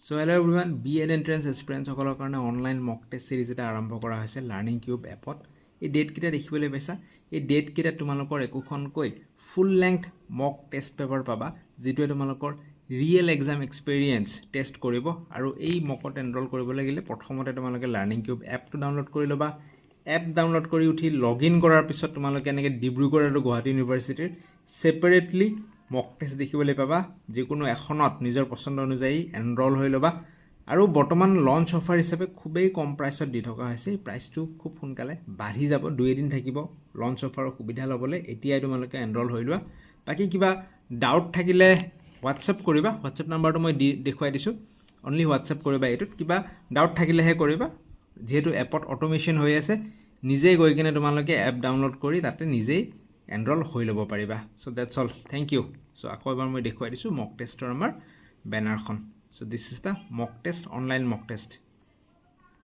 So hello everyone, B.Ed Entrance Aspirants সকলৰ কাৰণে online mock test সিৰিজ এটা আৰম্ভ কৰা হৈছে লাৰ্নিং কিউব এপত। এই ডেট কেইটা দেখিবলৈ পাইছা। এই ডেট কেইটা তোমালোকৰ একোখনকৈ ফুল লেংথ মক টেষ্ট পেপাৰ পাবা, যিটোৱে তোমালোকৰ ৰিয়েল এক্সাম এক্সপেৰিয়েন্স টেষ্ট কৰিব। আৰু এই মকত এনৰোল কৰিব লাগিলে প্ৰথমতে তোমালোকে লাৰ্নিং কিউব এপটো ডাউনলোড কৰি ল'বা। এপ ডাউনলোড কৰি উঠি লগইন কৰাৰ পিছত তোমালোকে এনেকৈ ডিব্ৰুগড় আৰু গুৱাহাটী ইউনিভাৰ্চিটিৰ ছেপাৰেটলি মক টেষ্ট দেখিবলৈ পাবা। যিকোনো এখনত নিজৰ পচন্দ অনুযায়ী এনৰোল হৈ ল'বা। আৰু বৰ্তমান লঞ্চ অফাৰ হিচাপে খুবেই কম প্ৰাইচত দি থকা হৈছে। এই প্ৰাইচটো খুব সোনকালে বাঢ়ি যাব, 2 এদিন থাকিব লঞ্চ অফাৰৰ সুবিধা ল'বলৈ। এতিয়াই তোমালোকে এনৰোল হৈ লোৱা। বাকী কিবা ডাউট থাকিলে হোৱাটছএপ কৰিবা। হোৱাটছএপ নাম্বাৰটো মই দেখুৱাই দিছোঁ, অনলি হোৱাটছএপ কৰিবা। এইটোত কিবা ডাউট থাকিলেহে কৰিবা, যিহেতু এপত অট'মেশ্যন হৈ আছে। নিজেই গৈ কিনে তোমালোকে এপ ডাউনলোড কৰি তাতে নিজেই এনৰোল হৈ ল'ব পাৰিবা। So' that's all, thank you. So' আকৌ এবাৰ মই দেখুৱাই দিছোঁ মক টেষ্টৰ আমাৰ বেনাৰখন। So' this is the mock test, online mock test.